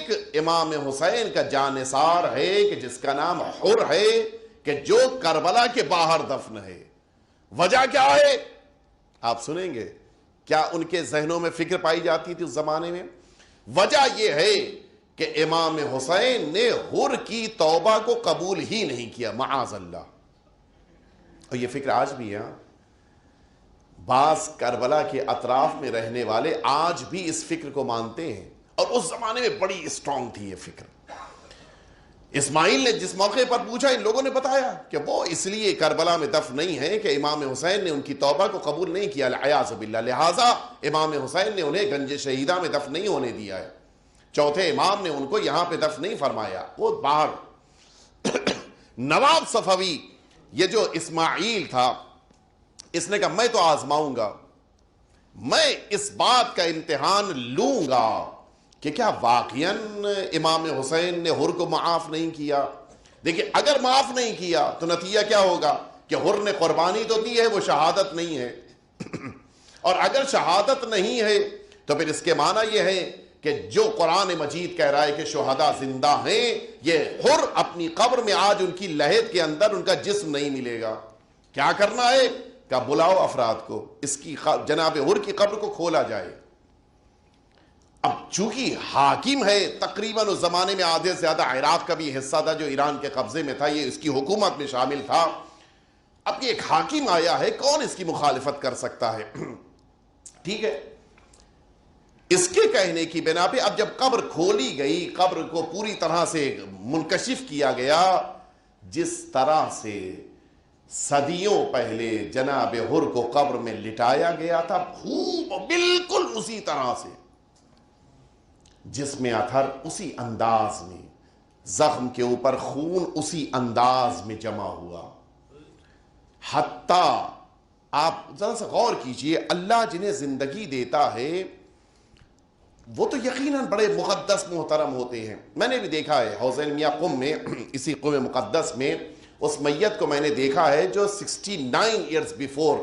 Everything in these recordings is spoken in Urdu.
ایک امام حسین کا جانثار ہے کہ جس کا نام حر ہے، کہ جو کربلا کے باہر دفن ہے۔ وجہ کیا ہے آپ سنیں گے، کیا ان کے ذہنوں میں فکر پائی جاتی تھی اس زمانے میں؟ وجہ یہ ہے کہ امام حسین نے حر کی توبہ کو قبول ہی نہیں کیا، معاذ اللہ۔ اور یہ فکر آج بھی ہے، بعض کربلا کے اطراف میں رہنے والے آج بھی اس فکر کو مانتے ہیں، اور اس زمانے میں بڑی اسٹرانگ تھی یہ فکر۔ اسماعیل نے جس موقع پر پوچھا، ان لوگوں نے بتایا کہ وہ اس لیے کربلا میں دفن نہیں ہے کہ امام حسین نے ان کی توبہ کو قبول نہیں کیا، العیاذ باللہ، لہٰذا امام حسین نے انہیں گنج شہیدہ میں دفن نہیں ہونے دیا ہے، چوتھے امام نے ان کو یہاں پہ دفن نہیں فرمایا، وہ باہر۔ نواب صفوی، یہ جو اسماعیل تھا، اس نے کہا میں تو آزماؤں گا، میں اس بات کا امتحان لوں گا کہ کیا واقعاً امام حسین نے حر کو معاف نہیں کیا۔ دیکھیں، اگر معاف نہیں کیا تو نتیجہ کیا ہوگا کہ حر نے قربانی تو دی ہے، وہ شہادت نہیں ہے، اور اگر شہادت نہیں ہے تو پھر اس کے معنی یہ ہے کہ جو قرآن مجید کہہ رہا ہے کہ شہداء زندہ ہیں، یہ حر اپنی قبر میں آج ان کی لحد کے اندر ان کا جسم نہیں ملے گا۔ کیا کرنا ہے کہ بلاؤ افراد کو، اس کی جناب حر کی قبر کو کھولا جائے۔ اب چونکہ حاکم ہے، تقریباً اس زمانے میں آدھے سے زیادہ عراق کا بھی حصہ تھا جو ایران کے قبضے میں تھا، یہ اس کی حکومت میں شامل تھا۔ اب یہ ایک حاکم آیا ہے، کون اس کی مخالفت کر سکتا ہے؟ ٹھیک ہے، اس کے کہنے کی بنا پہ اب جب قبر کھولی گئی، قبر کو پوری طرح سے منکشف کیا گیا، جس طرح سے صدیوں پہلے جناب حر کو قبر میں لٹایا گیا تھا، بالکل اسی طرح سے، جس میں اتھر اسی انداز میں، زخم کے اوپر خون اسی انداز میں جمع ہوا۔ حتیٰ آپ ذرا سا غور کیجئے، اللہ جنہیں زندگی دیتا ہے وہ تو یقیناً بڑے مقدس محترم ہوتے ہیں۔ میں نے بھی دیکھا ہے حسین میاں قم میں، اسی قم مقدس میں، اس میت کو میں نے دیکھا ہے جو 69 ایئرز بیفور،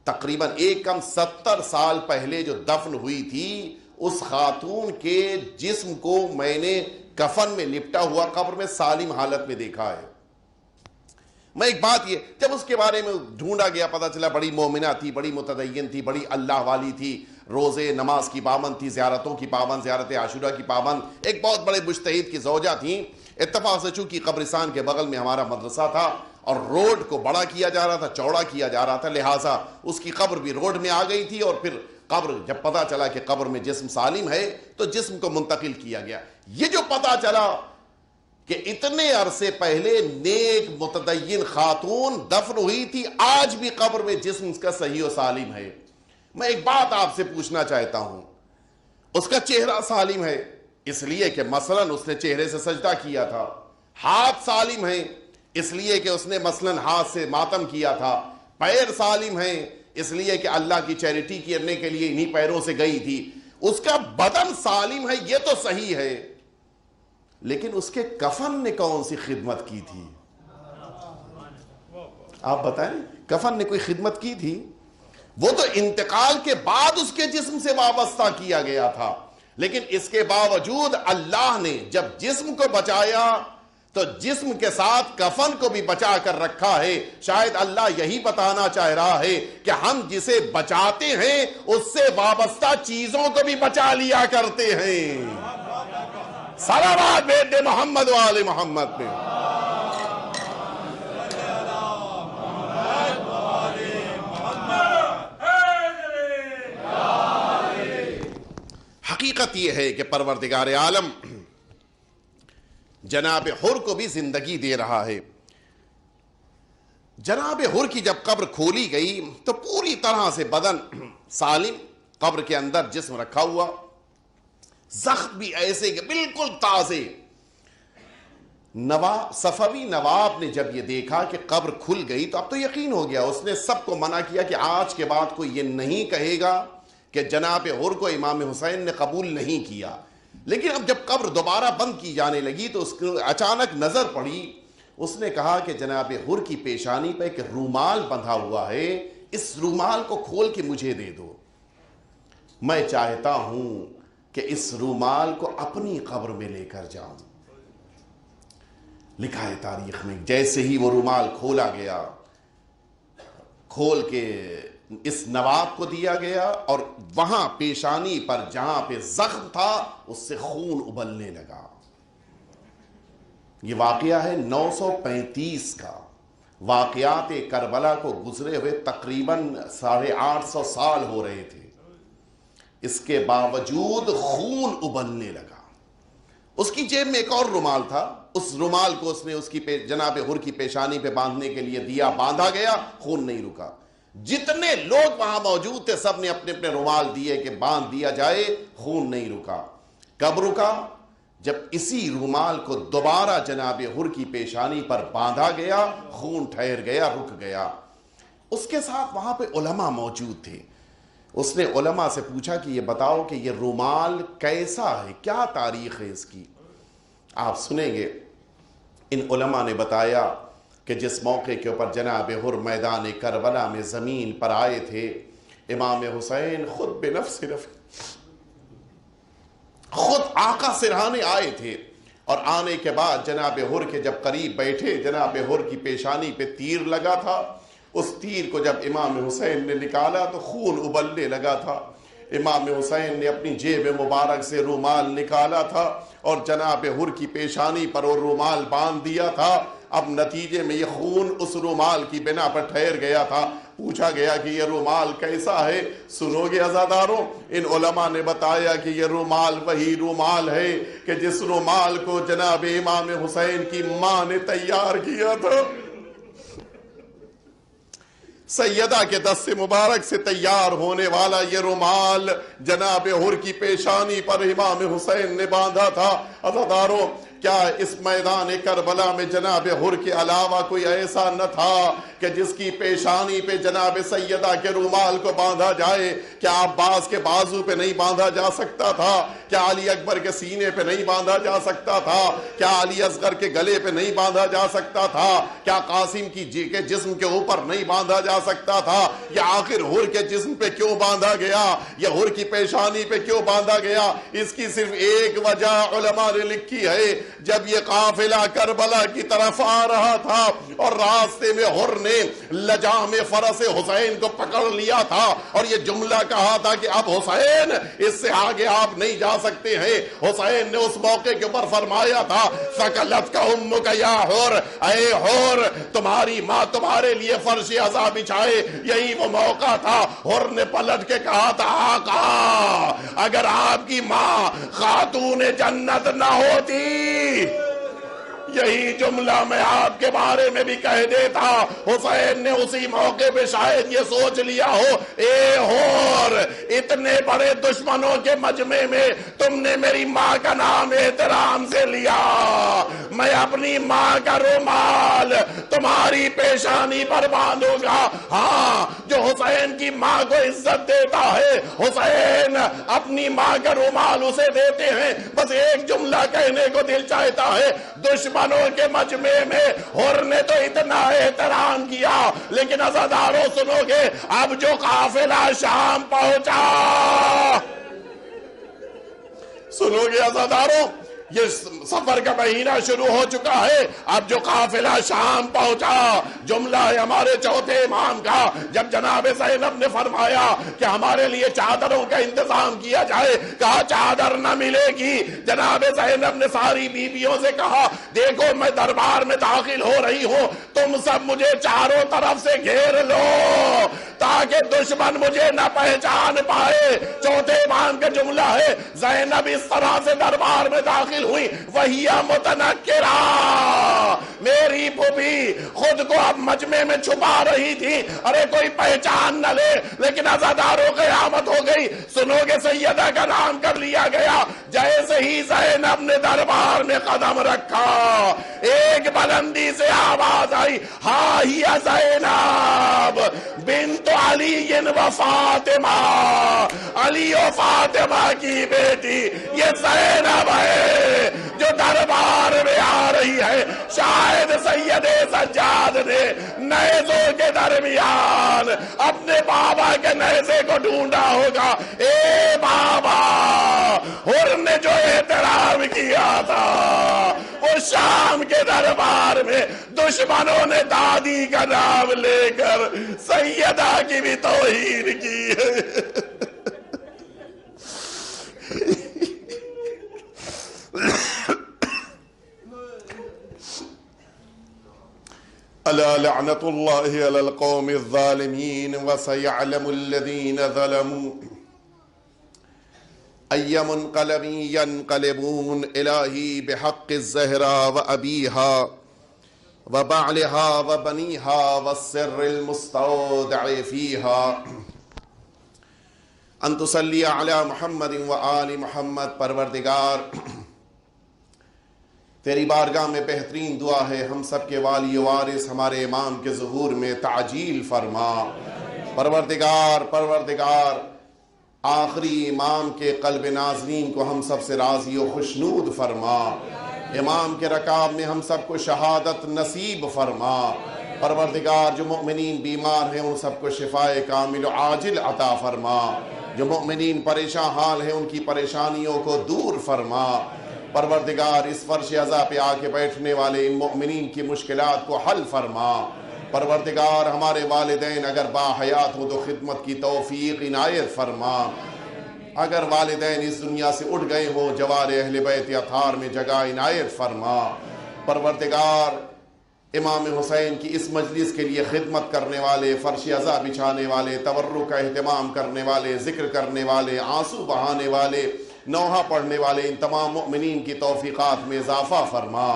تقریباً ایک کم 70 سال پہلے جو دفن ہوئی تھی، اس خاتون کے جسم کو میں نے کفن میں لپٹا ہوا قبر میں سالم حالت میں دیکھا ہے۔ میں ایک بات یہ، جب اس کے بارے میں ڈھونڈا گیا، پتا چلا بڑی مومنہ تھی، بڑی متدین تھی، بڑی اللہ والی تھی، روزے نماز کی پابند تھی، زیارتوں کی پابند، زیارت عاشورہ کی پابند، ایک بہت بڑے مجتہد کی زوجہ تھیں۔ اتفاق سے چونکہ قبرستان کے بغل میں ہمارا مدرسہ تھا اور روڈ کو بڑا کیا جا رہا تھا، چوڑا کیا جا رہا تھا، لہٰذا اس کی قبر بھی روڈ میں آ گئی تھی، اور پھر قبر جب پتا چلا کہ قبر میں جسم سالم ہے تو جسم کو منتقل کیا گیا۔ یہ جو پتا چلا کہ اتنے عرصے پہلے نیک متدین خاتون دفن ہوئی تھی، آج بھی قبر میں جسم کا صحیح و سالم ہے۔ میں ایک بات آپ سے پوچھنا چاہتا ہوں، اس کا چہرہ سالم ہے اس لیے کہ مثلاً اس نے چہرے سے سجدہ کیا تھا، ہاتھ سالم ہیں اس لیے کہ اس نے مثلاً ہاتھ سے ماتم کیا تھا، پیر سالم ہیں اس لیے کہ اللہ کی چیریٹی کرنے کے لیے انہی پیروں سے گئی تھی، اس کا بدن سالم ہے، یہ تو صحیح ہے، لیکن اس کے کفن نے کون سی خدمت کی تھی؟ آپ بتائیں، کفن نے کوئی خدمت کی تھی؟ وہ تو انتقال کے بعد اس کے جسم سے وابستہ کیا گیا تھا، لیکن اس کے باوجود اللہ نے جب جسم کو بچایا تو جسم کے ساتھ کفن کو بھی بچا کر رکھا ہے۔ شاید اللہ یہی بتانا چاہ رہا ہے کہ ہم جسے بچاتے ہیں اس سے وابستہ چیزوں کو بھی بچا لیا کرتے ہیں۔ صلوات بیٹے محمد و آل محمد پہ۔ حقیقت یہ ہے کہ پروردگار عالم جناب حر کو بھی زندگی دے رہا ہے۔ جناب حر کی جب قبر کھولی گئی تو پوری طرح سے بدن سالم، قبر کے اندر جسم رکھا ہوا، زخم بھی ایسے کہ بالکل تازے۔ صفوی نواب نے جب یہ دیکھا کہ قبر کھل گئی تو اب تو یقین ہو گیا، اس نے سب کو منع کیا کہ آج کے بعد کوئی یہ نہیں کہے گا کہ جناب حر کو امام حسین نے قبول نہیں کیا۔ لیکن اب جب قبر دوبارہ بند کی جانے لگی تو اس کو اچانک نظر پڑی، اس نے کہا کہ جناب حر کی پیشانی پہ ایک رومال بندھا ہوا ہے، اس رومال کو کھول کے مجھے دے دو، میں چاہتا ہوں کہ اس رومال کو اپنی قبر میں لے کر جاؤں۔ لکھا ہے تاریخ میں، جیسے ہی وہ رومال کھولا گیا، کھول کے اس نواب کو دیا گیا، اور وہاں پیشانی پر جہاں پہ زخم تھا اس سے خون ابلنے لگا۔ یہ واقعہ ہے 935 کا۔ واقعات کربلا کو گزرے ہوئے تقریباً 850 سال ہو رہے تھے، اس کے باوجود خون ابلنے لگا۔ اس کی جیب میں ایک اور رومال تھا، اس رومال کو اس نے اس کی جناب حر کی پیشانی پہ باندھنے کے لیے دیا، باندھا گیا، خون نہیں رکا۔ جتنے لوگ وہاں موجود تھے سب نے اپنے اپنے رومال دیے کہ باندھ دیا جائے، خون نہیں رکا۔ کب رکا؟ جب اسی رومال کو دوبارہ جناب حر کی پیشانی پر باندھا گیا، خون ٹھہر گیا، رک گیا۔ اس کے ساتھ وہاں پہ علماء موجود تھے۔ اس نے علماء سے پوچھا کہ یہ بتاؤ کہ یہ رومال کیسا ہے، کیا تاریخ ہے اس کی؟ آپ سنیں گے ان علماء نے بتایا کہ جس موقع کے اوپر جناب حر میدان کربلا میں زمین پر آئے تھے، امام حسین خود بنفس خود آقا سرہانے آئے تھے، اور آنے کے بعد جناب حر کے جب قریب بیٹھے، جناب حر کی پیشانی پہ تیر لگا تھا، اس تیر کو جب امام حسین نے نکالا تو خون ابلنے لگا تھا۔ امام حسین نے اپنی جیب مبارک سے رومال نکالا تھا اور جناب حر کی پیشانی پر وہ رومال باندھ دیا تھا۔ اب نتیجے میں یہ خون اس رومال کی بنا پر ٹھہر گیا تھا۔ پوچھا گیا کہ یہ رومال کیسا ہے؟ سنو گے عزاداروں، ان علماء نے بتایا کہ یہ رومال وہی رومال ہے کہ جس رومال کو جناب امام حسین کی ماں نے تیار کیا تھا۔ سیدہ کے دست مبارک سے تیار ہونے والا یہ رومال جناب حر کی پیشانی پر امام حسین نے باندھا تھا۔ عزاداروں، کیا اس میدان کربلا میں جناب حر کے علاوہ کوئی ایسا نہ تھا کہ جس کی پیشانی پہ جناب سیدہ کے رومال کو باندھا جائے؟ کیا عباس کے بازو پہ نہیں باندھا جا سکتا تھا؟ کیا علی اکبر کے سینے پہ نہیں باندھا جا سکتا تھا؟ کیا علی اصغر کے گلے پہ نہیں باندھا جا سکتا تھا؟ کیا قاسم کی کے جسم کے اوپر نہیں باندھا جا سکتا تھا؟ یا آخر حر کے جسم پہ کیوں باندھا گیا؟ یا حر کی پیشانی پہ کیوں باندھا گیا؟ اس کی صرف ایک وجہ علماء نے لکھی ہے۔ جب یہ قافلہ کربلا کی طرف آ رہا تھا اور راستے میں حر نے لجام فرس حسین کو پکڑ لیا تھا اور یہ جملہ کہا تھا کہ اب حسین اس سے آگے آپ نہیں جا سکتے ہیں، حسین نے اس موقع کے اوپر فرمایا تھا ثقلتک امک یا حر، اے حر تمہاری ماں تمہارے لیے فرش عزا بچھائے۔ یہی وہ موقع تھا۔ حر نے پلٹ کے کہا تھا آقا اگر آپ کی ماں خاتون جنت نہ ہوتی، یہی جملہ میں آپ کے بارے میں بھی کہہ دیتا۔ حسین نے اسی موقع پہ شاید یہ سوچ لیا ہو، اے حور اتنے بڑے دشمنوں کے مجمع میں تم نے میری ماں کا نام احترام سے لیا، میں اپنی ماں کا رومال تمہاری پیشانی پر باندھوں گا۔ ہاں، جو حسین کی ماں کو عزت دیتا ہے، حسین اپنی ماں کا رومال اسے دیتے ہیں۔ بس ایک جملہ کہنے کو دل چاہتا ہے، دشمنوں کے مجمع میں حر نے تو اتنا احترام کیا، لیکن عزاداروں سنو گے، اب جو قافلہ شام پہنچا، سنو گے عزاداروں، یہ سفر کا مہینہ شروع ہو چکا ہے۔ اب جو قافلہ شام پہنچا، جملہ ہے ہمارے چوتھے امام کا، جب جناب زینب نے فرمایا کہ ہمارے لیے چادروں کا انتظام کیا جائے، کہا چادر نہ ملے گی۔ جناب زینب نے ساری بیویوں سے کہا دیکھو میں دربار میں داخل ہو رہی ہوں، تم سب مجھے چاروں طرف سے گھیر لو تاکہ دشمن مجھے نہ پہچان پائے۔ چوتھے امام کا جملہ ہے زینب اس طرح سے دربار میں داخل ہوئی، وہی متنکرہ، میری پھوپھی خود کو اب مجمع میں چھپا رہی تھی، ارے کوئی پہچان نہ لے، لیکن عزاداروں قیامت ہو گئی۔ سنو گے سیدہ کا نام کر لیا گیا۔ جیسے ہی زینب نے دربار میں قدم رکھا، ایک بلندی سے آواز آئی، ہاں ہی زینب بنت علی و فاطمہ، علی و فاطمہ کی بیٹی یہ زینب ہے جو دربار میں آ رہی ہے۔ شاید سید سجاد نے نیزوں کے درمیان اپنے بابا کے نیزے کو ڈھونڈا ہوگا. اے بابا، حر نے جو احترام کیا تھا وہ شام کے دربار میں دشمنوں نے دادی کا نام لے کر سیدہ کی بھی توہین کی. الا لعنت اللہ علی القوم الظالمین وسیعلم الذین ظلموا ای منقلب ینقلبون الہی بحق الزہرا وابیہا وبعلہا وبنیہا والسر المستودع فیہا ان تصلی علی محمد وآل محمد. پروردگار تیری بارگاہ میں بہترین دعا ہے، ہم سب کے والی وارث ہمارے امام کے ظہور میں تعجیل فرما. پروردگار آخری امام کے قلب ناظرین کو ہم سب سے راضی و خوشنود فرما. امام کے رکاب میں ہم سب کو شہادت نصیب فرما. پروردگار جو مؤمنین بیمار ہیں ان سب کو شفاء کامل و عاجل عطا فرما. جو مؤمنین پریشان حال ہیں ان کی پریشانیوں کو دور فرما. پروردگار اس فرش عزا پہ آ کے بیٹھنے والے ان مؤمنین کی مشکلات کو حل فرما. پروردگار ہمارے والدین اگر باحیات ہوں تو خدمت کی توفیق عنایت فرما. اگر والدین اس دنیا سے اٹھ گئے ہوں جوار اہل بیت اطہار میں جگہ عنایت فرما. پروردگار امام حسین کی اس مجلس کے لیے خدمت کرنے والے، فرش عزا بچھانے والے، تورک کا اہتمام کرنے والے، ذکر کرنے والے، آنسو بہانے والے، نوحہ پڑھنے والے ان تمام مؤمنین کی توفیقات میں اضافہ فرما.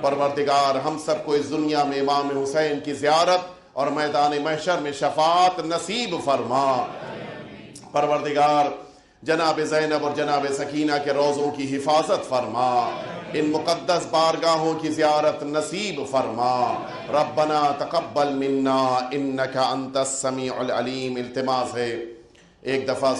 پروردگار ہم سب کو اس دنیا میں امام حسین کی زیارت اور میدان محشر میں شفاعت نصیب فرما. پروردگار جناب زینب اور جناب سکینہ کے روضوں کی حفاظت فرما. ان مقدس بارگاہوں کی زیارت نصیب فرما. ربنا تقبل منا انک انت السمیع العلیم. التماس ہے ایک دفعہ